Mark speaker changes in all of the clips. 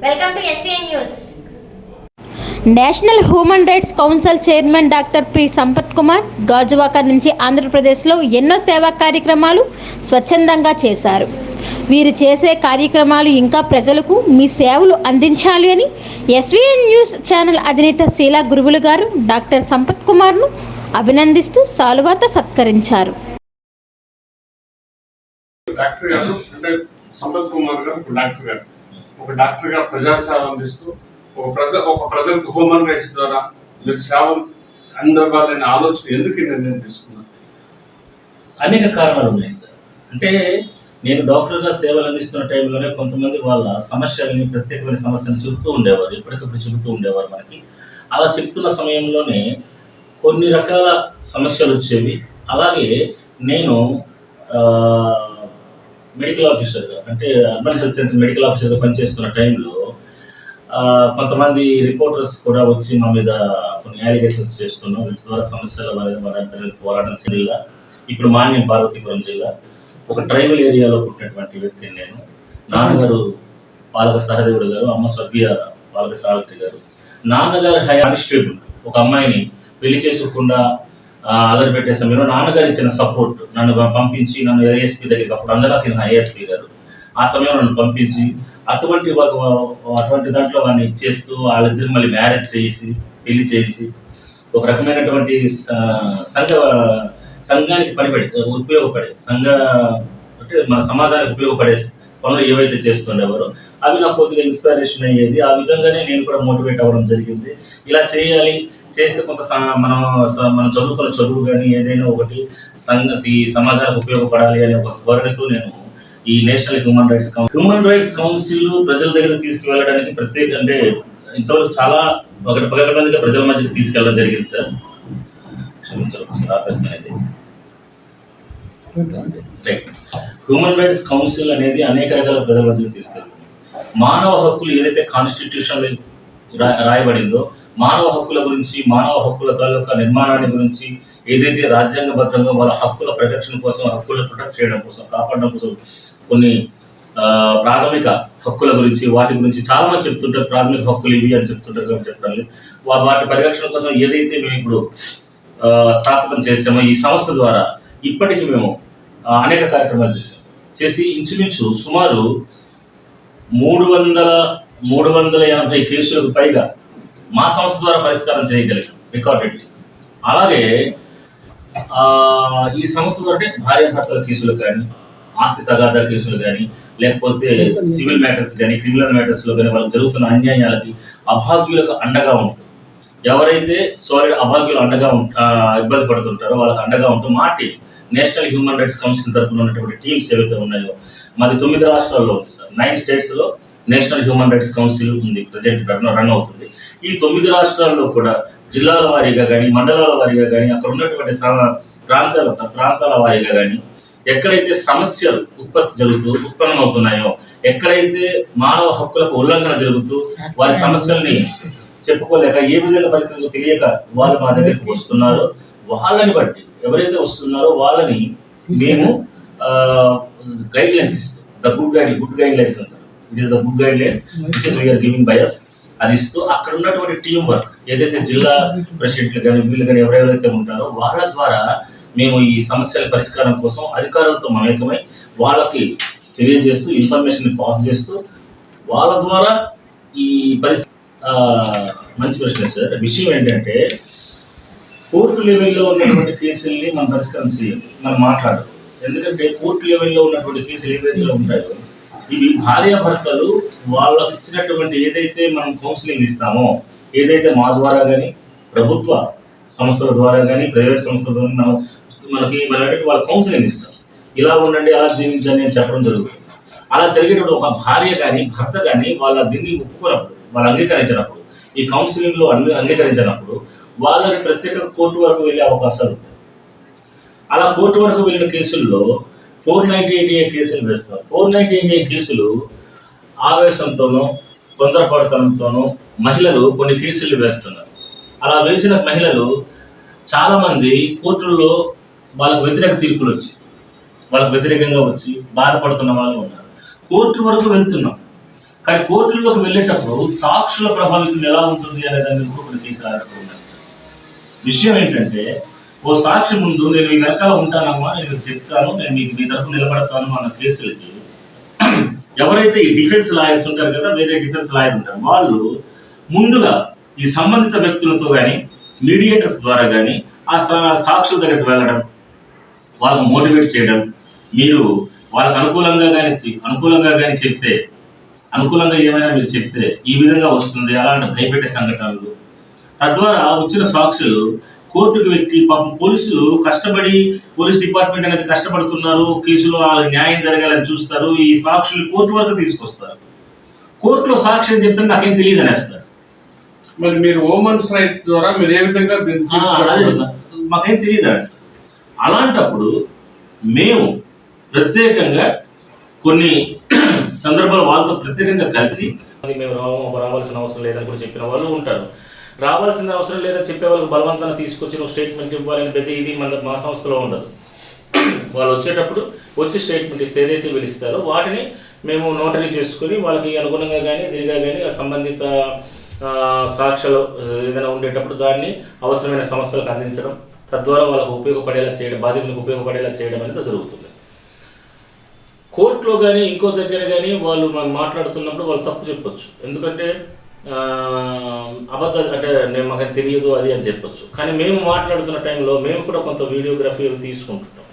Speaker 1: Welcome to SVN news.
Speaker 2: National human rights council chairman doctor P Sampath Kumar Gajuwaka నుంచి ఆంధ్రప్రదేశ్లో ఎన్నో సేవా కార్యక్రమాలు స్వచ్ఛందంగా చేశారు. వీరు చేసే కార్యక్రమాలు ఇంకా ప్రజలకు మీ సేవలు అందించాలి అని ఎస్వీఎన్ న్యూస్ ఛానల్ అధినేత శీలా గురువులు గారు డాక్టర్ సంపత్ కుమార్ను అభినందిస్తూ సాలువాతో సత్కరించారు.
Speaker 3: డాక్టర్ గారు అంటే సంపత్ కుమార్ గారు ఒక డాక్టర్ గా ప్రజాసేవ అందిస్తూ ఒక ప్రజలకు హ్యూమన్ రైట్స్ ద్వారా మీరు సేవలు అందవాలనే ఆలోచన ఎందుకు నిర్ణయం తీసుకున్నారు?
Speaker 4: అనేక కారణాలు ఉన్నాయి సార్. అంటే నేను డాక్టర్గా సేవలు అందిస్తున్న టైంలోనే కొంతమంది వాళ్ళ సమస్యలని, ప్రత్యేకమైన సమస్యలు చెబుతూ ఉండేవారు, ఎప్పటికప్పుడు చెబుతూ ఉండేవారు మనకి. అలా చెప్తున్న సమయంలోనే కొన్ని రకాల సమస్యలు వచ్చేవి. అలాగే నేను మెడికల్ ఆఫీసర్గా, అంటే అర్బన్ హెల్త్ సెంటర్ మెడికల్ ఆఫీసర్గా పనిచేస్తున్న టైంలో కొంతమంది రిపోర్టర్స్ కూడా వచ్చి మా మీద కొన్ని అలిగేషన్స్ చేస్తున్నాం. వీటి ద్వారా సమస్యల పోరాటం జిల్లా, ఇప్పుడు మాన్యం పార్వతీపురం జిల్లా, ఒక ట్రైబల్ ఏరియాలో పుట్టినటువంటి వ్యక్తిని నేను. నాన్నగారు పాలక సహదేవుడు గారు, అమ్మ స్వర్గీయ పాలక సావిత్రి గారు. నాన్నగారు కానిస్టేబుల్ ఒక అమ్మాయిని పెళ్లి చేసుకోకుండా అలరి పెట్టే సమయంలో నాన్నగారు ఇచ్చిన సపోర్ట్, నన్ను పంపించి నన్ను ఏఎస్పీ దగ్గరికి, అప్పుడు అందరా సిన్హా ఏఎస్పీ గారు, ఆ సమయంలో నన్ను పంపించి అటువంటి దాంట్లో వాడిని ఇచ్చేస్తూ వాళ్ళిద్దరు మళ్ళీ మ్యారేజ్ చేసి పెళ్లి చేసి ఒక రకమైనటువంటి సంఘానికి ఉపయోగపడే అంటే మన సమాజానికి ఉపయోగపడే పనులు ఏవైతే చేస్తుండేవారో అవి నాకు కొద్దిగా ఇన్స్పిరేషన్ అయ్యేది. ఆ విధంగానే నేను కూడా మోటివేట్ అవ్వడం జరిగింది. ఇలా చేయాలి, చేస్తే కొంత మనం చదువుకున్న చదువు కానీ ఏదైనా ఒకటి ఈ సమాజానికి ఉపయోగపడాలి అనే ఒక ధోరణితో నేను ఈ నేషనల్ హ్యూమన్ రైట్స్ కౌన్సిల్ ప్రజల దగ్గర తీసుకువెళ్ళడానికి అంటే ఇంతవరకు చాలా పగటి మందిగా ప్రజల మధ్యకి తీసుకెళ్ళడం జరిగింది సార్. హ్యూమన్ రైట్స్ కౌన్సిల్ అనేది అనేక రకాల ప్రజల మధ్యకి తీసుకెళ్తుంది. మానవ హక్కులు ఏదైతే కాన్స్టిట్యూషన్ రాయబడిందో, మానవ హక్కుల గురించి, మానవ హక్కుల తాలూకా నిర్మాణాన్ని గురించి ఏదైతే రాజ్యాంగబద్ధంగా వాళ్ళ హక్కుల ప్రొటెక్షన్ కోసం, హక్కులను ప్రొటెక్ట్ చేయడం కోసం, కాపాడడం కోసం కొన్ని ప్రాథమిక హక్కుల గురించి, వాటి గురించి చాలా మంది చెప్తుంటారు. ప్రాథమిక హక్కులు ఇవి అని చెప్తుంటారు. చెప్పడానికి వాటి పరిరక్షణ కోసం ఏదైతే మేము ఇప్పుడు స్థాపితం చేసామో ఈ సంస్థ ద్వారా ఇప్పటికీ మేము అనేక కార్యక్రమాలు చేసి ఇంచుమించు సుమారు 380 కేసులకు పైగా మా సంస్థ ద్వారా పరిష్కారం చేయగలిగాం రికార్డెడ్లీ. అలాగే ఈ సంస్థ ద్వారా భార్యాభర్తల కేసులు కానీ, ఆస్తి తగాదా కేసులు కానీ, లేకపోతే సివిల్ మ్యాటర్స్ కానీ, క్రిమినల్ మ్యాటర్స్లో కానీ వాళ్ళకి జరుగుతున్న అన్యాయాలకి అభాగ్యులకు అండగా ఉంటుంది. ఎవరైతే అభాగ్యులు అండగా ఇబ్బంది పడుతుంటారో వాళ్ళకి అండగా ఉంటూ మా team, national human rights council తరఫున ఉన్నటువంటి టీమ్స్ ఏవైతే ఉన్నాయో, మాది 9 రాష్ట్రాల్లో ఉంది సార్. 9 స్టేట్స్లో నేషనల్ హ్యూమన్ రైట్స్ కౌన్సిల్ ఉంది, ప్రజెంట్ రన్ అవుతుంది. ఈ 9 రాష్ట్రాల్లో కూడా జిల్లాల వారీగా కానీ, మండలాల వారీగా కానీ, అక్కడ ఉన్నటువంటి ప్రాంతాల వారీగా కానీ ఎక్కడైతే సమస్యలు ఉత్పన్నమవుతున్నాయో, ఎక్కడైతే మానవ హక్కులకు ఉల్లంఘన జరుగుతూ వారి సమస్యల్ని చెప్పుకోలేక ఏ విధంగా పరిస్థితులు తెలియక వాళ్ళు మా దగ్గరికి వస్తున్నారో, వాళ్ళని బట్టి ఎవరైతే వస్తున్నారో వాళ్ళని మేము గైడ్ లైన్స్ ఇస్తాం. గుడ్ గైడ్ లైన్స్ అంటారు. It is the good guide lines which is we are giving by us. అది ఇస్తూ అక్కడ ఉన్నటువంటి టీం వర్క్ ఏదైతే జిల్లా ప్రెసిడెంట్లు కానీ, వీళ్ళు కానీ ఎవరెవరైతే ఉంటారో వాళ్ళ ద్వారా మేము ఈ సమస్యల పరిష్కారం కోసం అధికారులతో మమేకమై వాళ్ళకి తెలియజేస్తూ, ఇన్ఫర్మేషన్ పాస్ చేస్తూ వాళ్ళ ద్వారా ఈ మంచి ప్రశ్న సార్. విషయం ఏంటంటే కోర్టు లెవెల్లో ఉన్నటువంటి కేసుల్ని మనం పరిష్కారం చేయాలి, మనం మాట్లాడాలి. ఎందుకంటే కోర్టు లెవెల్లో ఉన్నటువంటి కేసులు ఏవైతే ఉంటాయో ఇవి భార్యాభర్తలు వాళ్ళకి ఇచ్చినటువంటి ఏదైతే మనం కౌన్సిలింగ్ ఇస్తామో, ఏదైతే మా ద్వారా కానీ, ప్రభుత్వ సంస్థల ద్వారా కానీ, ప్రైవేట్ సంస్థల ద్వారా మనకి వాళ్ళ కౌన్సిలింగ్ ఇస్తాం. ఇలా ఉండండి, అలా జీవించండి అని చెప్పడం జరుగుతుంది. అలా జరిగేటప్పుడు ఒక భార్య కానీ, భర్త కానీ వాళ్ళ దీన్ని ఒప్పుకున్నప్పుడు, వాళ్ళు అంగీకరించినప్పుడు, ఈ కౌన్సిలింగ్లో అంగీకరించినప్పుడు వాళ్ళని ప్రత్యేక కోర్టు వరకు వెళ్ళే అవకాశాలు ఉంటాయి. అలా కోర్టు వరకు వెళ్ళిన కేసుల్లో 498A కేసులు వేస్తారు. 498A కేసులు ఆవేశంతోనో, తొందరపడతనంతోనో మహిళలు కొన్ని కేసులు వేస్తున్నారు. అలా వేసిన మహిళలు చాలామంది కోర్టుల్లో వాళ్ళకు వ్యతిరేక తీర్పులు వచ్చి, వాళ్ళకు వ్యతిరేకంగా వచ్చి బాధపడుతున్న వాళ్ళు ఉన్నారు. కోర్టు వరకు వెళ్తున్నాం. కానీ కోర్టుల్లోకి వెళ్ళేటప్పుడు సాక్షుల ప్రభావితం ఎలా ఉంటుంది అనే దాని మీద కూడా కొన్ని కేసులు ఆధారపడి సార్. విషయం ఏంటంటే, ఓ సాక్షి ముందు నేను మీ వెనకాల ఉంటానమ్మా, నేను చెప్తాను, నేను మీకు మీ తరఫు నిలబడతాను అన్న కేసులకి ఎవరైతే ఈ డిఫెన్స్ లాయర్స్ ఉంటారు కదా, వేరే డిఫెన్స్ లాయర్ ఉంటారు, వాళ్ళు ముందుగా ఈ సంబంధిత వ్యక్తులతో కానీ మీడియేటర్స్ ద్వారా కానీ ఆ సాక్షుల దగ్గరికి వెళ్ళడం, వాళ్ళని మోటివేట్ చేయడం, మీరు వాళ్ళకి అనుకూలంగా కానీ చెప్తే, అనుకూలంగా ఏమైనా మీరు చెప్తే ఈ విధంగా వస్తుంది అలాంటి భయపెట్టే సంఘటనలు, తద్వారా వచ్చిన సాక్షులు కోర్టుకు వెక్కి పాపం పోలీసులు కష్టపడి, పోలీస్ డిపార్ట్మెంట్ అనేది కష్టపడుతున్నారు, కేసులో న్యాయం జరగాలని చూస్తారు, ఈ సాక్షులు కోర్టు వరకు తీసుకొస్తారు. కోర్టులో సాక్షి అని చెప్తే నాకేం తెలియదు అనేస్తారు.
Speaker 3: మరి మీరు ఉమెన్స్ రైట్ ద్వారా మీరు ఏ విధంగా
Speaker 4: మాకేం తెలియదు అనేస్తారు. అలాంటప్పుడు మేము ప్రత్యేకంగా కొన్ని సందర్భాలు వాళ్ళతో ప్రత్యేకంగా కలిసి మేము రావాల్సిన అవసరం లేదని కూడా చెప్పిన వాళ్ళు ఉంటారు. రావాల్సిన అవసరం లేదని చెప్పే వాళ్ళకి బలవంతాన్ని తీసుకొచ్చి నువ్వు స్టేట్మెంట్ ఇవ్వాలని పెద్ద ఇది మా సంస్థలో ఉండదు. వాళ్ళు వచ్చేటప్పుడు వచ్చి స్టేట్మెంట్ ఇస్తే ఏదైతే పిలుస్తారో వాటిని మేము నోటరీ చేసుకుని వాళ్ళకి అనుగుణంగా కానీ తిరిగా కానీ సంబంధిత సాక్ష్యాలు ఏదైనా ఉండేటప్పుడు దాన్ని అవసరమైన సంస్థలకు అందించడం, తద్వారా వాళ్ళకు ఉపయోగపడేలా చేయడం, బాధితులకు ఉపయోగపడేలా చేయడం అనేది జరుగుతుంది. కోర్టులో కానీ ఇంకో దగ్గర కానీ వాళ్ళు మాట్లాడుతున్నప్పుడు వాళ్ళు తప్పు చెప్పొచ్చు, ఎందుకంటే అబద్ధాలు అంటే నేను మాకు తెలియదు అది అని చెప్పొచ్చు. కానీ మేము మాట్లాడుతున్న టైంలో మేము కూడా కొంత వీడియోగ్రఫీ తీసుకుంటుంటాం.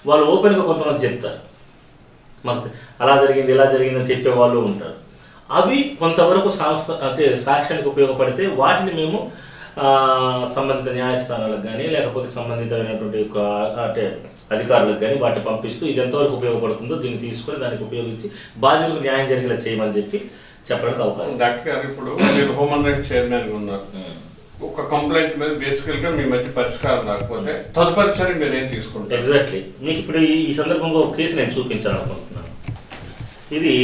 Speaker 4: వాళ్ళు ఓపెన్గా కొంతమంది చెప్తారు, మాకు అలా జరిగింది ఇలా జరిగింది అని చెప్పే వాళ్ళు ఉంటారు. అవి కొంతవరకు అంటే సాక్ష్యానికి ఉపయోగపడితే వాటిని మేము సంబంధిత న్యాయస్థానాలకు కానీ లేకపోతే సంబంధితమైనటువంటి అంటే అధికారులకు కానీ వాటిని పంపిస్తూ ఇది ఎంతవరకు ఉపయోగపడుతుందో దీన్ని తీసుకొని దానికి ఉపయోగించి బాధితులకు న్యాయం జరిగేలా చేయమని చెప్పి చెప్పడానికి అవకాశం.
Speaker 3: డాక్టర్ గారు, ఇప్పుడు మీరు హ్యూమన్ రైట్స్ చైర్మన్ ఉన్నారు, ఒక కంప్లైంట్ మీద బేసికల్ గా మీ మధ్య పరిష్కారం రాకపోతే తదుపరి చర్య మీరు ఏం తీసుకుంటారు?
Speaker 4: ఎగ్జాక్ట్లీ మీకు ఇప్పుడు ఈ సందర్భంగా ఒక కేసు నేను చూపించాలనుకుంటున్నాను. ఇది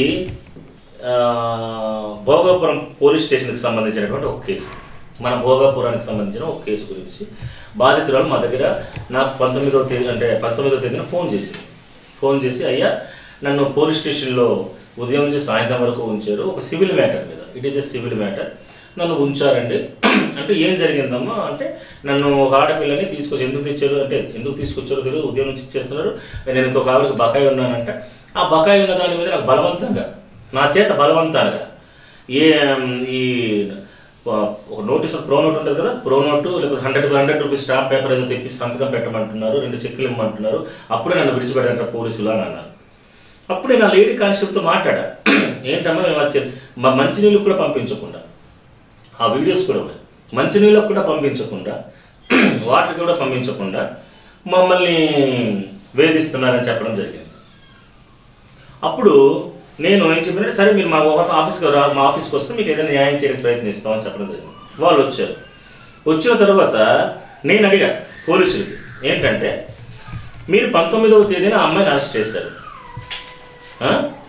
Speaker 4: భోగాపురం పోలీస్ స్టేషన్కి సంబంధించినటువంటి ఒక కేసు. మన భోగాపురానికి సంబంధించిన ఒక కేసు గురించి బాధితురాలు మా దగ్గర నాకు 19వ తేదీన ఫోన్ చేసి అయ్యా నన్ను పోలీస్ స్టేషన్లో ఉదయం నుంచి సాయంత్రం వరకు ఉంచారు, ఒక సివిల్ మ్యాటర్ మీద, it is a civil matter, నన్ను ఉంచారండి అంటే ఏం జరిగిందమ్మా అంటే నన్ను ఒక ఆడపిల్లని తీసుకొచ్చి ఎందుకు తీసుకొచ్చారో తెలియదు, ఉదయం నుంచి ఇచ్చేస్తున్నారు, నేను ఇంకొక ఆవిడకి బకాయి ఉన్నానంటే ఆ బకాయి ఉన్న దాని మీద నాకు బలవంతంగా నా చేత బలవంతంగా ఈ ఒక నోటీస్ ప్రో నోట్ ఉంటుంది కదా, ప్రో నోటు లేకపోతే 100 రూపీస్ స్టాంప్ పేపర్ ఏదో తెప్పి సంతకం పెట్టమంటున్నారు, 2 చెక్కులు ఇవ్వమంటున్నారు, అప్పుడే నన్ను విడిచిపెట్టారంట పోలీసులు అని అన్నారు. అప్పుడే నా లేడీ కానిస్టేబుల్తో మాట్లాడా, ఏంటమ్మా మేము వచ్చారు మా మంచినీళ్ళు కూడా పంపించకుండా, ఆ వీడియోస్ కూడా ఉన్నాయి, మంచినీళ్ళకు కూడా పంపించకుండా వాటికి కూడా పంపించకుండా మమ్మల్ని వేధిస్తున్నారని చెప్పడం జరిగింది. అప్పుడు నేను ఏం చెప్పినట్టు సరే మీరు మా ఆఫీస్కి వస్తే మీకు ఏదైనా న్యాయం చేయడానికి ప్రయత్నిస్తామని చెప్పడం జరిగింది. వాళ్ళు వచ్చారు. వచ్చిన తర్వాత నేను అడిగా పోలీసులకి ఏంటంటే మీరు 19వ తేదీన ఆ అమ్మాయిని అరెస్ట్ చేశారు,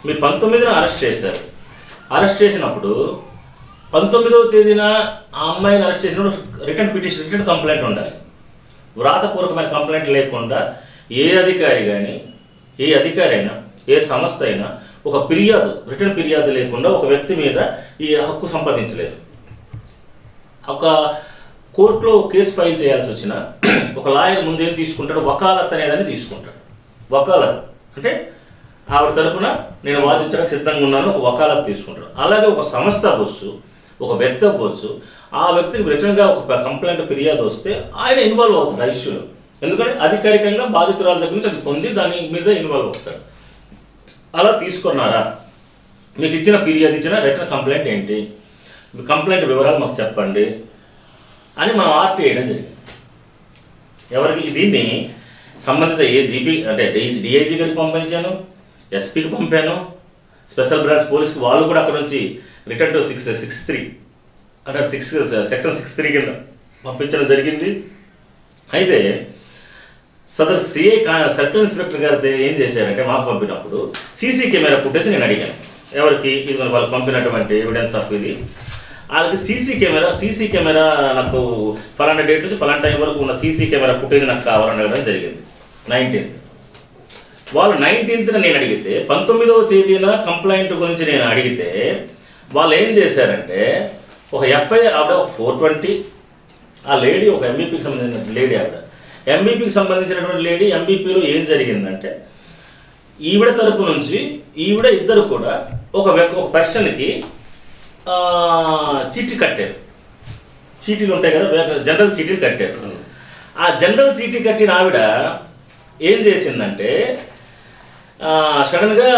Speaker 4: మీరు 19న అరెస్ట్ చేశారు, అరెస్ట్ చేసినప్పుడు 19వ తేదీన ఆ అమ్మాయిని అరెస్ట్ చేసినప్పుడు రిటర్న్ కంప్లైంట్ ఉండాలి. వ్రాతపూర్వకమైన కంప్లైంట్ లేకుండా ఏ అధికారి కానీ ఏ అధికారి అయినా ఏ సంస్థ అయినా ఒక రిటర్న్ ఫిర్యాదు లేకుండా ఒక వ్యక్తి మీద ఈ హక్కు సంపాదించలేదు. ఒక కోర్టులో కేసు ఫైల్ చేయాల్సి వచ్చిన ఒక లాయర్ ముందేం తీసుకుంటాడు, వకాలత్ అనేదాన్ని తీసుకుంటాడు. వకాలత్ అంటే ఆవిడ తరఫున నేను వాదించడానికి సిద్ధంగా ఉన్నాను, ఒక వకాలత్ తీసుకుంటాడు. అలాగే ఒక సంస్థ అవ్వచ్చు, ఒక వ్యక్తి అవ్వచ్చు, ఆ వ్యక్తికి రిటర్న్గా ఒక కంప్లైంట్ ఫిర్యాదు వస్తే ఆయన ఇన్వాల్వ్ అవుతాడు ఆ ఇష్యూలో, ఎందుకంటే అధికారికంగా బాధితురాల దగ్గర నుంచి అది పొంది దాని మీద ఇన్వాల్వ్ అవుతాడు. అలా తీసుకున్నారా, మీకు ఇచ్చిన ఫిర్యాదు ఇచ్చిన రిటర్న్ కంప్లైంట్ ఏంటి, కంప్లైంట్ వివరాలు మాకు చెప్పండి అని మనం ఆర్టీ వేయడం జరిగింది. ఎవరికి దీన్ని సంబంధిత ఏజీపీ అంటే డిఐజీ గారికి పంపించాను, ఎస్పీకి పంపాను, స్పెషల్ బ్రాంచ్ పోలీస్కి వాళ్ళు కూడా అక్కడ నుంచి రిటర్న్ టు 663 అంటే సెక్షన్ 63 కింద పంపించడం జరిగింది. అయితే సదర్ సిఐ సర్కిల్ ఇన్స్పెక్టర్ గారు ఏం చేశారంటే మాకు పంపినప్పుడు సీసీ కెమెరా ఫుటేజ్ నేను అడిగాను, ఎవరికి ఇది వాళ్ళు పంపినటువంటి ఎవిడెన్స్ ఆఫ్ ఇది వాళ్ళకి సీసీ కెమెరా నాకు ఫలానా డేట్ నుంచి ఫలానా టైం వరకు ఉన్న సీసీ కెమెరా ఫుటేజ్ నాకు కావాలని అడగడం జరిగింది. 19th వాళ్ళు 19th నేను అడిగితే 19వ తేదీన కంప్లైంట్ గురించి నేను అడిగితే వాళ్ళు ఏం చేశారంటే ఒక ఎఫ్ఐఆర్ ఆవిడ ఒక 420, ఆ లేడీ ఒక ఎంబీపీకి సంబంధించిన లేడీ, ఆవిడ ఎంబీపీకి సంబంధించినటువంటి లేడీ. ఎంబీపీలో ఏం జరిగిందంటే ఈవిడ తరపు నుంచి ఈవిడ ఇద్దరు కూడా ఒక పర్సన్కి చీటీ కట్టారు. చీటీలు ఉంటాయి కదా, జనరల్ చీటీలు కట్టారు. ఆ జనరల్ చీటీ కట్టిన ఆవిడ ఏం చేసిందంటే సడన్గా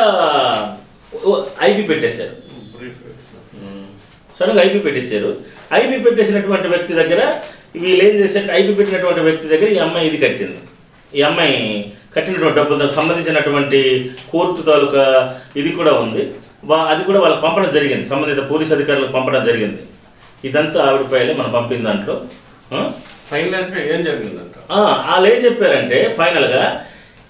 Speaker 4: ఐపీ పెట్టేశారు. సడన్గా ఐపీ పెట్టేశారు. ఐపీ పెట్టేసినటువంటి వ్యక్తి దగ్గర వీళ్ళు ఏం చేశారు, ఐపీ పెట్టినటువంటి వ్యక్తి దగ్గర ఈ అమ్మాయి ఇది కట్టింది. ఈ అమ్మాయి కట్టినటువంటి డబ్బులు దానికి సంబంధించినటువంటి కోర్టు తాలూకా ఇది కూడా ఉంది. అది కూడా వాళ్ళకి పంపడం జరిగింది, సంబంధిత పోలీస్ అధికారులకు పంపడం జరిగింది. ఇదంతా ఆవిడ ఫైలే మనం పంపిన దాంట్లో.
Speaker 3: ఏం జరిగిందంట
Speaker 4: వాళ్ళు ఏం చెప్పారంటే ఫైనల్గా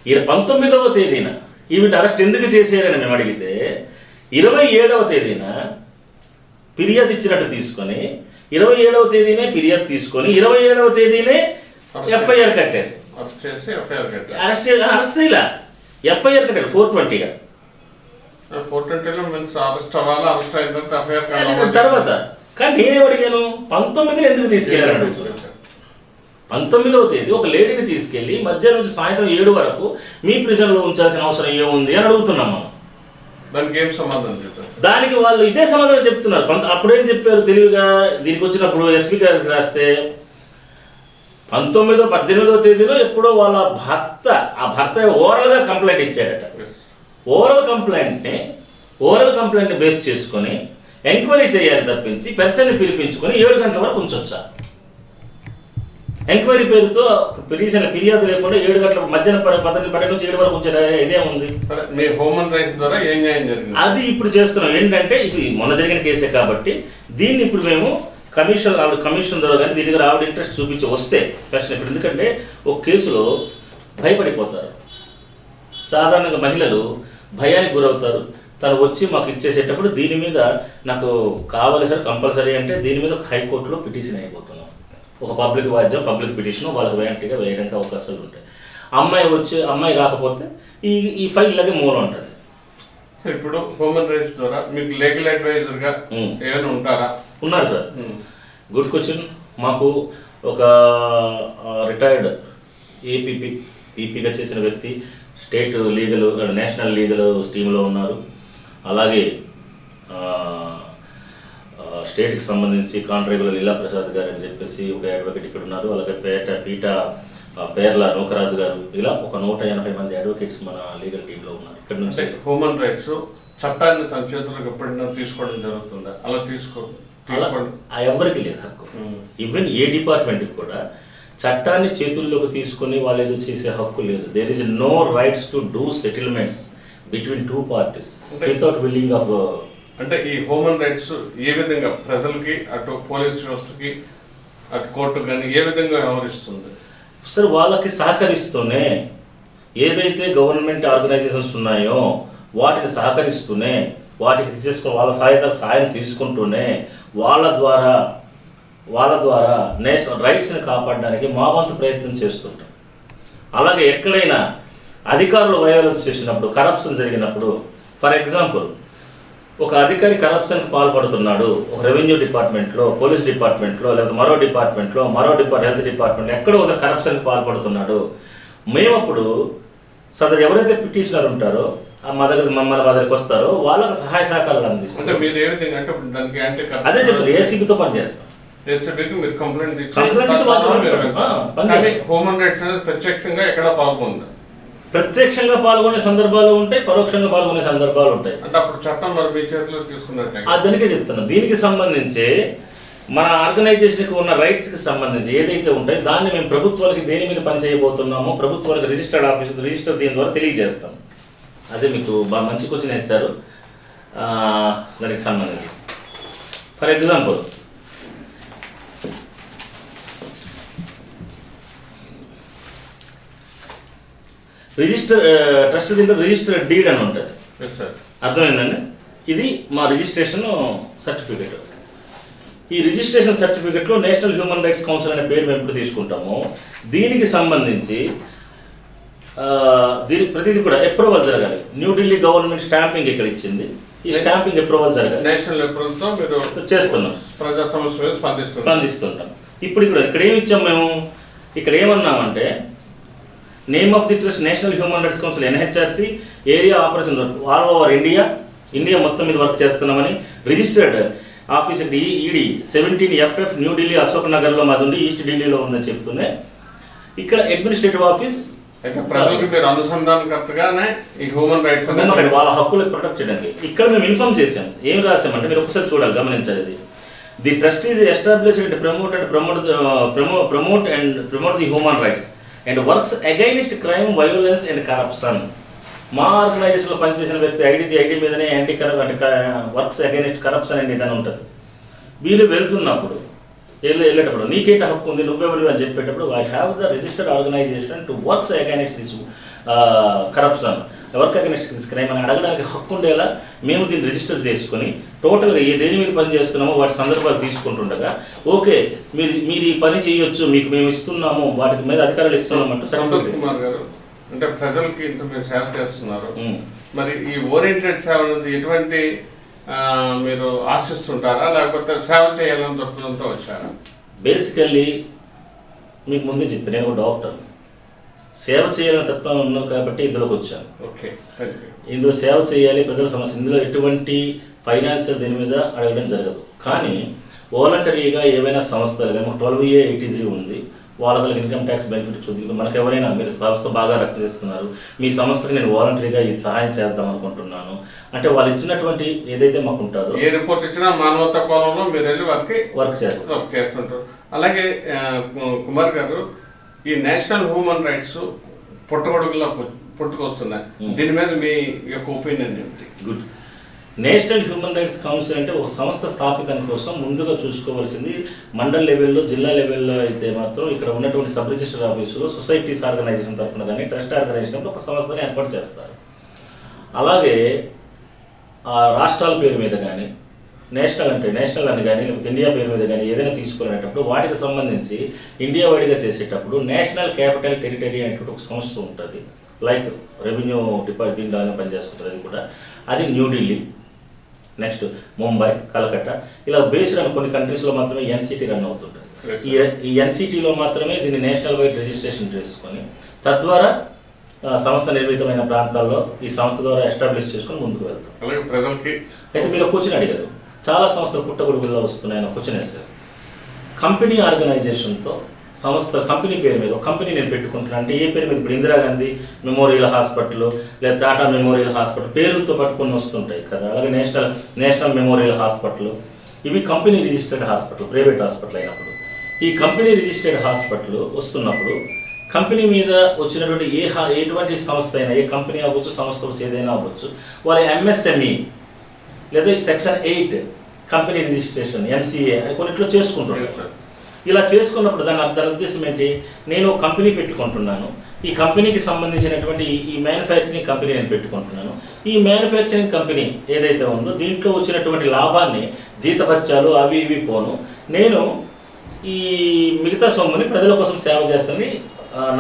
Speaker 4: 19వ తేదీన ఈవిడ అరెస్ట్ ఎందుకు చేశారని మేము అడిగితే 27వ తేదీన ఫిర్యాదు ఇచ్చినట్టు తీసుకొని 27వ తేదీనే ఫిర్యాదు తీసుకొని 27వ తేదీనే ఎఫ్ఐఆర్ కట్టారు. అరెస్ట్ చేయలే, ఎఫ్ఐఆర్ కట్టారు 420గా.
Speaker 3: 420లో అరెస్ట్ అవ్వాలి, అరెస్ట్ అయిన
Speaker 4: తర్వాత. కానీ నేనేం అడిగాను, 19ని ఎందుకు తీసుకెళ్ళాను? 19వ తేదీ ఒక లేడీని తీసుకెళ్ళి మధ్యాహ్నం నుంచి సాయంత్రం 7 వరకు మీ ప్రిజన్లో ఉంచాల్సిన అవసరం ఏముంది అని అడుగుతున్నాం మనం.
Speaker 3: దానికి ఏం సమాధానం చెప్పారు?
Speaker 4: దానికి వాళ్ళు ఇదే సమాధానం చెప్తున్నారు. అప్పుడేం చెప్పారు తెలివిగా, దీనికి వచ్చినప్పుడు ఎస్పీ గారికి రాస్తే 18వ తేదీలో ఎప్పుడో వాళ్ళ ఆ భర్త ఓరల్గా కంప్లైంట్ ఇచ్చాడట. ఓరల్ కంప్లైంట్ని బేస్ చేసుకొని ఎంక్వైరీ చేయాలి తప్పించి పర్సన్ని పిలిపించుకొని 7 గంటల వరకు ఉంచొచ్చా? ఎంక్వైరీ పేరుతో ఫిర్యాదు లేకుండా 7 గంటల మధ్యాహ్నం 10 నుంచి 7 వరకు ఉంచారు. ఇదే ఉంది.
Speaker 3: మీ హ్యూమన్ రైట్స్ ద్వారా ఏం న్యాయం జరిగింది
Speaker 4: అది ఇప్పుడు చేస్తున్నాం. ఏంటంటే ఇది మొన్న జరిగిన కేసే కాబట్టి దీన్ని ఇప్పుడు మేము కమిషన్ ద్వారా కానీ దీని దగ్గర ఆవిడ ఇంట్రెస్ట్ చూపించి వస్తే ప్రశ్న ఇప్పుడు. ఎందుకంటే ఒక కేసులో భయపడిపోతారు, సాధారణంగా మహిళలు భయానికి గురవుతారు. తను వచ్చి మాకు ఇచ్చేసేటప్పుడు దీని మీద నాకు కావాలి సార్ కంపల్సరీ అంటే దీని మీద హైకోర్టులో పిటిషన్ అయిపోతున్నాం. ఒక పబ్లిక్ పిటిషన్ వాళ్ళకి వెంటనే వేయడానికి అవకాశాలు ఉంటాయి. అమ్మాయి రాకపోతే ఈ ఫైల్ లాగే మూలం ఉంటుంది.
Speaker 3: ఇప్పుడు హ్యూమన్ రైట్స్ ద్వారా మీకు లీగల్ అడ్వైజర్గా ఏమైనా ఉంటారా?
Speaker 4: ఉన్నారు సార్. Good question. మాకు ఒక రిటైర్డ్ పీపీగా చేసిన వ్యక్తి స్టేట్ నేషనల్ లీగల్ టీంలో ఉన్నారు. అలాగే స్టేట్కి సంబంధించి కాంట్రాక్టర్ లీలా ప్రసాద్ గారు అని చెప్పేసి ఒక అడ్వకేట్ ఇక్కడ ఉన్నారు. అలాగే పేర్ల నూకరాజు గారు, ఇలా ఒక 180 మంది అడ్వకేట్స్ మన లీగల్ టీంలో ఉన్నారు. ఇక్కడ నుంచి
Speaker 3: హ్యూమన్ రైట్స్ చట్టాన్ని తన చేతులకు ఎప్పుడైనా తీసుకోవడం జరుగుతుందా? అలా
Speaker 4: ఎవరికి లేదు హక్కు. ఈవెన్ ఏ డిపార్ట్మెంట్కి కూడా చట్టాన్ని చేతుల్లోకి తీసుకొని వాళ్ళు ఏదో చేసే హక్కు లేదు. There is no rights to do settlements between 2 parties without willing of.
Speaker 3: అంటే ఈ హ్యూమన్ రైట్స్ ఏ విధంగా ప్రజలకి, అటు పోలీస్ వ్యవస్థకి, అటు కోర్టు కానీ ఏ విధంగా వ్యవహరిస్తుంది
Speaker 4: సార్? వాళ్ళకి సహకరిస్తూనే ఏదైతే గవర్నమెంట్ ఆర్గనైజేషన్స్ ఉన్నాయో వాటిని సహకరిస్తూనే వాటికి చేసుకుని వాళ్ళ సాయం తీసుకుంటూనే వాళ్ళ ద్వారా నేషనల్ రైట్స్ని కాపాడడానికి మా వంతు ప్రయత్నం చేస్తుంటాం. అలాగే ఎక్కడైనా అధికారులు వయోలెన్స్ చేసినప్పుడు, కరప్షన్ జరిగినప్పుడు, ఫర్ ఎగ్జాంపుల్ ఒక అధికారి కరప్షన్కి పాల్పడుతున్నాడు, ఒక రెవెన్యూ డిపార్ట్మెంట్లో, పోలీస్ డిపార్ట్మెంట్లో, లేదా మరో డిపార్ట్మెంట్లో, హెల్త్ డిపార్ట్మెంట్లో ఎక్కడో ఒక కరప్షన్కి పాల్పడుతున్నాడు, మేమప్పుడు సదరు ఎవరైతే పిటిషనర్ ఉంటారో మమ్మల్ని దగ్గరికి వస్తారో వాళ్ళకి సహాయ సహకారాలు అందిస్తాం. అదే చెప్తారు, ఏసీబీతో పనిచేస్తాం.
Speaker 3: హ్యూమన్ రైట్స్ అనేది ప్రత్యక్షంగా ఎక్కడ పాల్గొంది?
Speaker 4: ప్రత్యక్షంగా పాల్గొనే సందర్భాలు ఉంటాయి, పరోక్షంగా పాల్గొనే సందర్భాలు ఉంటాయి.
Speaker 3: అంటే అప్పుడు చట్టం మరి మీ చేతిలో తీసుకున్నట్టు
Speaker 4: దానికే చెప్తున్నా. దీనికి సంబంధించి మన ఆర్గనైజేషన్కి ఉన్న రైట్స్కి సంబంధించి ఏదైతే ఉంటాయో దాన్ని మేము ప్రభుత్వానికి దేని మీద పని చేయబోతున్నామో ప్రభుత్వానికి రిజిస్టర్ దీని ద్వారా తెలియజేస్తాం. అదే మీకు బాగా మంచి క్వశ్చన్ వేస్తారు దానికి సంబంధించి. ఫర్ ఎగ్జాంపుల్ ట్రస్ట్ దీంట్లో రిజిస్టర్ డీడ్ అని ఉంటుంది. అర్థమైందండి? ఇది మా రిజిస్ట్రేషన్ సర్టిఫికెట్. ఈ రిజిస్ట్రేషన్ సర్టిఫికెట్లో నేషనల్ హ్యూమన్ రైట్స్ కౌన్సిల్ అనే పేరు మేము ఎప్పుడు తీసుకుంటామో దీనికి సంబంధించి ప్రతిదీ కూడా అప్రూవల్ జరగాలి. న్యూఢిల్లీ గవర్నమెంట్ స్టాంపింగ్ ఇక్కడ ఇచ్చింది. ఈ స్టాంపింగ్ అప్రూవల్ జరగాలి.
Speaker 3: నేషనల్ అప్రూవల్తో మీరు
Speaker 4: చేస్తున్నాం,
Speaker 3: ప్రజా సమస్య మీద
Speaker 4: స్పందిస్తుంటాం. ఇప్పుడు ఇక్కడ ఏమి ఇచ్చాం మేము, ఇక్కడ ఏమన్నామంటే name of the trust national human rights council NHRC, area operation all over India మొత్తం మీద వర్క్ చేస్తున్నామని, registered office ED 17FF New Delhi Ashok నగర్లో మాది ఉంది, ఈస్ట్ ఢిల్లీలో ఉందని చెప్తూనే ఇక్కడ అడ్మినిస్ట్రేటివ్ ఆఫీస్
Speaker 3: అయితే ప్రజలకు మీరు అనుసంధానకర్తగానే ఈ హ్యూమన్ రైట్స్
Speaker 4: వాళ్ళ హక్కులకు ప్రొటెక్ట్ చేయడానికి ఇక్కడ మేము ఇన్ఫార్మ్ చేసాం. ఏం రాసామంటే మీరు ఒకసారి చూడాలి, గమనించాలి. The trust is established promote the human rights and works against crime, violence and corruption. మా ఆర్గనైజేషన్లో పనిచేసిన వ్యక్తి ఐడి మీదనే వర్క్స్ అగైనిస్ట్ కరప్షన్ అండ్ ఇదని ఉంటుంది. వీళ్ళు వెళ్తున్నప్పుడు వెళ్ళేటప్పుడు నీకేంటి హక్కు ఉంది, నువ్వెవరు అని చెప్పేటప్పుడు I have the registered organisation to works against this corruption, work against this crime అని అడగడానికి హక్కు ఉండేలా మేము దీన్ని రిజిస్టర్ చేసుకొని టోటల్గా దేని మీద పని చేస్తున్నామో వాటి సందర్భాలు తీసుకుంటుండగా ఓకే మీరు ఈ పని చేయొచ్చు, మీకు మేము ఇస్తున్నాము, వాటి మీద అధికారులు ఇస్తున్నాము అంటూ
Speaker 3: సంపత్ కుమార్ గారు అంటే ప్రజలకి ఇంత మీరు సేవ చేస్తున్నారు. మరి ఈ ఓరియంటెడ్ సేవ నుంచి ఎటువంటి మీరు ఆశిస్తుంటారా, లేకపోతే సేవ చేయాలని దృక్పథంతో వచ్చారా?
Speaker 4: బేసికల్లీ మీకు ముందే చెప్పి నేను ఒక డాక్టర్, సేవ చేయాలని తత్వం ఉన్నాను కాబట్టి ఇందులోకి వచ్చాను.
Speaker 3: ఓకే,
Speaker 4: ఇందులో సేవ చేయాలి, ప్రజల సమస్య, ఇందులో ఎటువంటి ఫైనాన్షియల్ దీని మీద అడగడం జరగదు. కానీ వాలంటరీగా ఏవైనా సంస్థలు కానీ 12A ATG ఉంది, వాళ్ళకి ఇన్కమ్ ట్యాక్స్ బెనిఫిట్ చూద్దాం. మనకు ఎవరైనా మీరు సంస్థ బాగా రక్షిస్తున్నారు, మీ సంస్థకి నేను వాలంటరీగా ఇది సహాయం చేద్దాం అనుకుంటున్నాను అంటే వాళ్ళు ఇచ్చినటువంటి ఏదైతే మాకు ఉంటుందో
Speaker 3: ఏ రిపోర్ట్ ఇచ్చినా మానవతా కోణంలో మీరు వెళ్ళి వర్క్ చేస్తుంటారు. అలాగే కుమార్ గారు, ఈ నేషనల్ హ్యూమన్ రైట్స్ పుట్టగొడుగులా పుట్టుకొస్తున్నాయి, దీని మీద మీ యొక్క ఒపీనియన్ ఏంటి?
Speaker 4: Good. National human rights council అంటే ఒక సంస్థ స్థాపితం కోసం ముందుగా చూసుకోవాల్సింది మండల్ లెవెల్లో, జిల్లా లెవెల్లో అయితే మాత్రం ఇక్కడ ఉన్నటువంటి సబ్ రిజిస్టర్ ఆఫీసులో సొసైటీస్ ఆర్గనైజేషన్ తరఫున కానీ ట్రస్ట్ ఆర్గనైజేషన్ ఒక సంస్థని ఏర్పాటు చేస్తారు. అలాగే రాష్ట్రాల పేరు మీద కానీ నేషనల్ అని కానీ లేకపోతే ఇండియా పేరు మీద కానీ ఏదైనా తీసుకునేటప్పుడు వాటికి సంబంధించి ఇండియా వైడ్గా చేసేటప్పుడు నేషనల్ క్యాపిటల్ టెరిటరీ అనేటువంటి ఒక సంస్థ ఉంటుంది. లైక్ రెవెన్యూ డిపార్ట్మెంట్ దీంట్లోనే పనిచేస్తుంటుంది. అది కూడా అది న్యూఢిల్లీ, నెక్స్ట్ ముంబై, కలకత్తా, ఇలా బేస్డ్ అని కొన్ని కంట్రీస్లో మాత్రమే NCT రన్ అవుతుంటుంది. ఈ NCTలో మాత్రమే దీన్ని నేషనల్ వైడ్ రిజిస్ట్రేషన్ చేసుకొని తద్వారా సంస్థ నిర్మితమైన ప్రాంతాల్లో ఈ సంస్థ ద్వారా ఎస్టాబ్లిష్ చేసుకొని ముందుకు వెళ్తాం.
Speaker 3: అలాగే ప్రజలకి అయితే
Speaker 4: మీరు క్వశ్చన్ అడిగారు, చాలా సంస్థలు పుట్టగొడుగుల్లో వస్తున్నాయని క్వశ్చన్ వేస్తారు. కంపెనీ ఆర్గనైజేషన్తో సంస్థ కంపెనీ పేరు మీద ఒక కంపెనీ నేను పెట్టుకుంటున్నాను అంటే ఏ పేరు మీద, ఇప్పుడు ఇందిరాగాంధీ మెమోరియల్ హాస్పిటల్ లేదా టాటా మెమోరియల్ హాస్పిటల్ పేరుతో పట్టుకొని వస్తుంటాయి కదా. అలాగే నేషనల్ మెమోరియల్ హాస్పిటల్, ఇవి company registered hospital, private hospital అయినప్పుడు ఈ కంపెనీ రిజిస్టర్డ్ హాస్పిటల్ వస్తున్నప్పుడు కంపెనీ మీద వచ్చినటువంటి ఎటువంటి సంస్థ అయినా, ఏ కంపెనీ అవ్వచ్చు, సంస్థ అవ్వచ్చు, ఏదైనా అవ్వచ్చు, వాళ్ళ MSME లేదా సెక్షన్ 8 కంపెనీ రిజిస్ట్రేషన్ MCA అని కొన్నిట్లో చేసుకుంటున్నారు. ఇలా చేసుకున్నప్పుడు దాని ఉద్దేశం ఏంటి, నేను కంపెనీ పెట్టుకుంటున్నాను, ఈ కంపెనీకి సంబంధించినటువంటి ఈ మ్యానుఫ్యాక్చరింగ్ కంపెనీ నేను పెట్టుకుంటున్నాను, ఈ మ్యానుఫ్యాక్చరింగ్ కంపెనీ ఏదైతే ఉందో దీంట్లో వచ్చినటువంటి లాభాన్ని జీతభత్యాలు అవి ఇవి పోను, నేను ఈ మిగతా సొమ్ముని ప్రజల కోసం సేవ చేస్తానని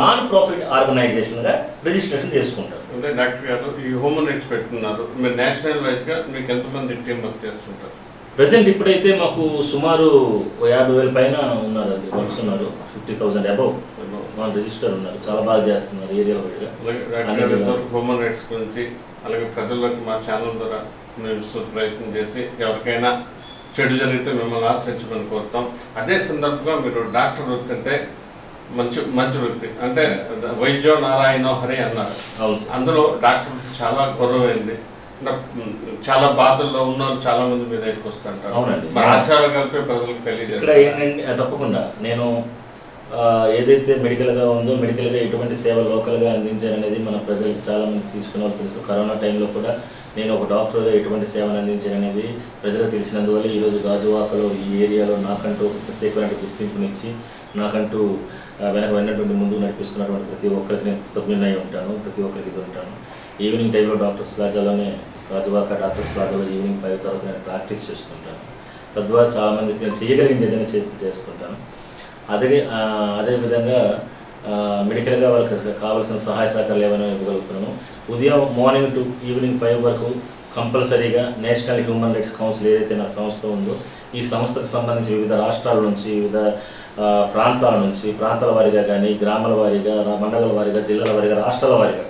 Speaker 4: నాన్ ప్రాఫిట్ ఆర్గనైజేషన్గా రిజిస్ట్రేషన్ చేసుకుంటారు.
Speaker 3: అంటే డాక్టర్ గారు ఈ హ్యూమన్ రైట్స్ పెట్టుకున్నారు, మీరు నేషనల్ వైజ్గా మీకు ఎంతమంది టీం వర్క్ చేస్తుంటారు?
Speaker 4: ప్రజెంట్ ఇప్పుడైతే మాకు సుమారు 50,000 పైన ఉన్నారండి, వర్క్స్ ఉన్నారు. 50,000 అబౌవ్ వాళ్ళు రిజిస్టర్ ఉన్నారు, చాలా బాగా చేస్తున్నారు ఏరియా వైడ్గా.
Speaker 3: హ్యూమన్ రైట్స్ గురించి అలాగే ప్రజలకు మా ఛానల్ ద్వారా మేము ప్రయత్నం చేసి ఎవరికైనా చెడు జరిగితే మిమ్మల్ని ఆశ్రయించమని కోరుతాం. అదే సందర్భంగా మీరు డాక్టర్ వృత్తి అంటే మంచి వృత్తి, అంటే వైద్యో నారాయణో హరి అన్నారు. అందులో డాక్టర్ చాలా గౌరవమైంది. చాలా బాధల్లో ఉన్నారు, చాలా మంది మీద దగ్గరికి వస్తుంటారు.
Speaker 4: అవునండి,
Speaker 3: ఆశాలు కలిపి ప్రజలకు తెలియజేస్తారు.
Speaker 4: తప్పకుండా నేను ఏదైతే మెడికల్గా ఉందో మెడికల్గా ఎటువంటి సేవ లోకల్గా అందించారనేది మన ప్రజలకు చాలా మంది తీసుకునే వాళ్ళు తెలుసు. కరోనా టైంలో కూడా నేను ఒక డాక్టర్గా ఎటువంటి సేవలు అందించాననేది ప్రజలకు తెలిసినందువల్ల ఈరోజు గాజువాకలో ఈ ఏరియాలో నాకంటూ ఒక ప్రత్యేకమైన గుర్తింపునిచ్చి నాకంటూ వెన్నటువంటి ముందుకు నడిపిస్తున్నటువంటి ప్రతి ఒక్కరికి నేను కృతజ్ఞుడై ఉంటాను, ప్రతి ఒక్కరికి ఇది ఉంటాను. ఈవినింగ్ టైంలో డాక్టర్స్ ప్లాజాలోనే గాజువాక డాక్టర్స్ ప్లాజాలో ఈవినింగ్ 5 తర్వాత నేను ప్రాక్టీస్ చేస్తుంటాను. తద్వారా చాలామందికి నేను చేయగలిగింది ఏదైనా చేస్తుంటాను. అదేవిధంగా మెడికల్గా వాళ్ళకి కావాల్సిన సహాయ సహకారాలు ఏమైనా ఇవ్వగలుగుతున్నాను. ఉదయం మార్నింగ్ టు ఈవినింగ్ 5 వరకు కంపల్సరీగా నేషనల్ హ్యూమన్ రైట్స్ కౌన్సిల్ ఏదైతే నా సంస్థ ఉందో ఈ సంస్థకు సంబంధించి వివిధ రాష్ట్రాల నుంచి వివిధ ప్రాంతాల నుంచి ప్రాంతాల వారీగా కానీ గ్రామాల వారీగా మండలాల వారీగా జిల్లాల వారీగా రాష్ట్రాల వారీగా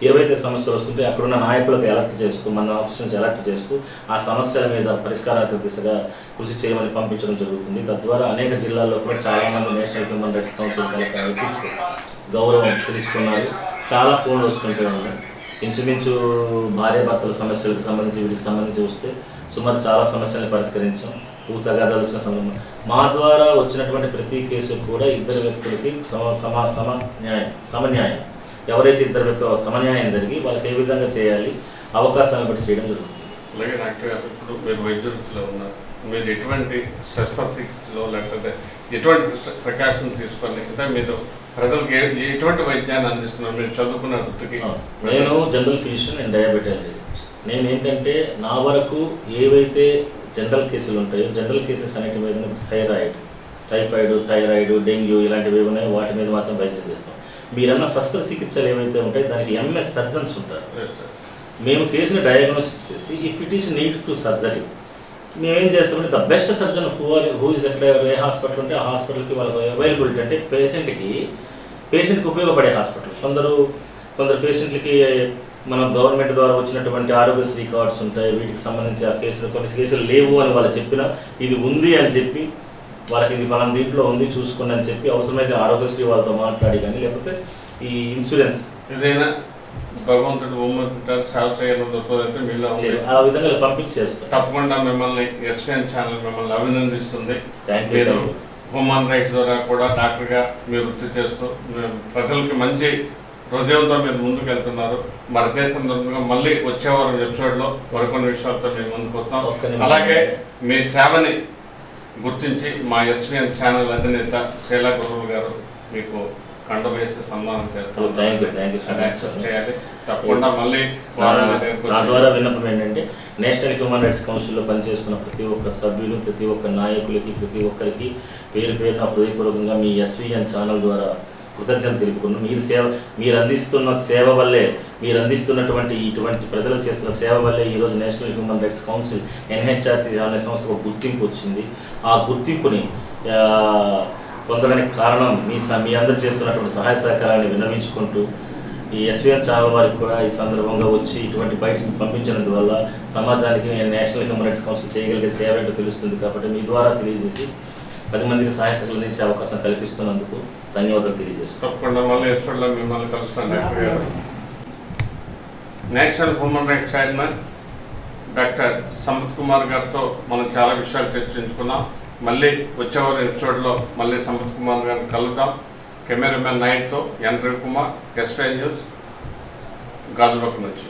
Speaker 4: ఏవైతే సమస్యలు వస్తుంటే అక్కడున్న నాయకులకు ఎలక్ట్ చేస్తూ మన ఆఫీస్ నుంచి ఎలక్ట్ చేస్తూ ఆ సమస్యల మీద పరిష్కారానికి దిశగా కృషి చేయమని పంపించడం జరుగుతుంది. తద్వారా అనేక జిల్లాల్లో కూడా చాలామంది నేషనల్ హ్యూమన్ రైట్స్ కౌన్సిల్ కనుక ఎథిక్స్ గౌరవం తెలుసుకున్నారు. చాలా ఫోన్లు వస్తుంటే ఉన్నాయి. ఇంచుమించు భార్యాభర్తల సమస్యలకు సంబంధించి వీటికి సంబంధించి వస్తే సుమారు చాలా సమస్యలను పరిష్కరించాం. తగాదాలు వచ్చిన సందర్భం మా ద్వారా వచ్చినటువంటి ప్రతి కేసు కూడా ఇద్దరు వ్యక్తులకి సమన్యాయం ఎవరైతే ఇద్దరు వ్యక్తులు సమన్యాయం జరిగి వాళ్ళకి ఏ విధంగా చేయాలి అవకాశాలను బట్టి చేయడం జరుగుతుంది.
Speaker 3: అలాగే డాక్టర్ గారు ఇప్పుడు మీరు వైద్య వృత్తిలో ఉన్నారు, మీరు ఎటువంటి శస్త్రచికిత్సలో లేకపోతే ఎటువంటి ప్రికాషన్ తీసుకొని అంటే మీరు ప్రజలకు ఎటువంటి వైద్యాన్ని అందిస్తున్నారు? మీరు చదువుకున్న వృత్తికి.
Speaker 4: నేను జనరల్ ఫిజిషియన్ అండ్ డయాబెటాలజీ. నేను ఏంటంటే నా వరకు ఏవైతే జనరల్ కేసులు ఉంటాయో జనరల్ కేసెస్ అనేటి మీద టైఫాయిడ్ థైరాయిడ్ డెంగ్యూ ఇలాంటివి ఏమి ఉన్నాయో వాటి మీద మాత్రం వైద్యం చేస్తాం. మీరన్న శస్త్రచికిత్సలు ఏవైతే ఉంటాయో దానికి ఎంఎస్ సర్జన్స్ ఉంటారు. మేము కేసుని డయాగ్నోసిస్ చేసి if it is need to surgery మేమేం చేస్తామంటే the best surgeon who is ఎక్కడ ఏ హాస్పిటల్ ఉంటే ఆ హాస్పిటల్కి వాళ్ళకి అవైలబిలిటీ అంటే పేషెంట్కి ఉపయోగపడే హాస్పిటల్. కొందరు పేషెంట్లకి మనం గవర్నమెంట్ ద్వారా వచ్చినటువంటి ఆరోగ్యశ్రీ కార్డ్స్ ఉంటాయి, వీటికి సంబంధించి ఆ కేసులు కొన్ని కేసులు లేవు అని వాళ్ళు చెప్పినా ఇది ఉంది అని చెప్పి వాళ్ళకి ఇది ఫలానా దీంట్లో ఉంది చూసుకోండి అని చెప్పి అవసరమైతే ఆరోగ్యశ్రీ వాళ్ళతో మాట్లాడి కానీ లేకపోతే ఈ ఇన్సూరెన్స్
Speaker 3: ఏదైనా భగవంతుడు బొమ్మంటారు సేవ చేయాలంటే మీరు
Speaker 4: ఆ విధంగా పంపించేస్తాం.
Speaker 3: తప్పకుండా మిమ్మల్ని ఎస్ఎన్ ఛానల్ మిమ్మల్ని అభినందిస్తుంది.
Speaker 4: Thank you.
Speaker 3: హ్యూమన్ రైట్స్ ద్వారా కూడా డాక్టర్గా మీరు వృత్తి చేస్తూ ప్రజలకి మంచి హృదయంతో మీరు ముందుకు వెళ్తున్నారు. మన దేశ సందర్భంగా మళ్ళీ వచ్చేవారం ఎపిసోడ్లో మరికొన్ని విషయాలతో మేము ముందుకు వస్తాం. అలాగే మీ సేవని గుర్తించి మా ఎస్విఎన్ ఛానల్ అధినేత శైలా గురువు గారు మీకు కండ వేసి సన్మానం చేస్తారు. చేయాలి తప్పకుండా. మళ్ళీ
Speaker 4: నా ద్వారా విన్నపం ఏంటంటే నేషనల్ హ్యూమన్ రైట్స్ కౌన్సిల్లో పనిచేస్తున్న ప్రతి ఒక్క సభ్యులు ప్రతి ఒక్క నాయకులకి ప్రతి ఒక్కరికి పేరున హృదయపూర్వకంగా మీ ఎస్విఎన్ ఛానల్ ద్వారా కృతజ్ఞతలు తెలుపుకున్నాం. మీరు అందిస్తున్న సేవ వల్లే మీరు అందిస్తున్నటువంటి ఇటువంటి ప్రజలకు చేస్తున్న సేవ వల్లే ఈరోజు national human rights council NHRC అనే సంస్థకు గుర్తింపు వచ్చింది. ఆ గుర్తింపుని పొందడానికి కారణం మీ అందరు చేస్తున్నటువంటి సహాయ సహకారాన్ని విన్నవించుకుంటూ ఈ ఎస్విఎన్ ఛానల్ వారికి కూడా ఈ సందర్భంగా వచ్చి ఇటువంటి బైట్స్ పంపించినందువల్ల సమాజానికి నేషనల్ హ్యూమన్ రైట్స్ కౌన్సిల్ చేయగలిగే సేవ ఏంటో తెలుస్తుంది. కాబట్టి మీ ద్వారా తెలియజేసి 10 మందికి సహాయ సహకారాలు అందించే అవకాశం కల్పిస్తున్నందుకు ధన్యవాదాలు తెలియజేస్తాను.
Speaker 3: తప్పకుండా మళ్ళీ ఎపిసోడ్లో మిమ్మల్ని కలుస్తాను డాక్టర్ గారు. National human rights chairman doctor Sampath Kumar గారితో మనం చాలా విషయాలు చర్చించుకున్నాం. మళ్ళీ వచ్చేవారు ఎపిసోడ్లో మళ్ళీ సంపత్ కుమార్ గారిని కలుద్దాం. కెమెరామెన్ నాయక్తో ఎన్ రవికుమార్, ఎస్వై న్యూస్, గాజువాక నుంచి.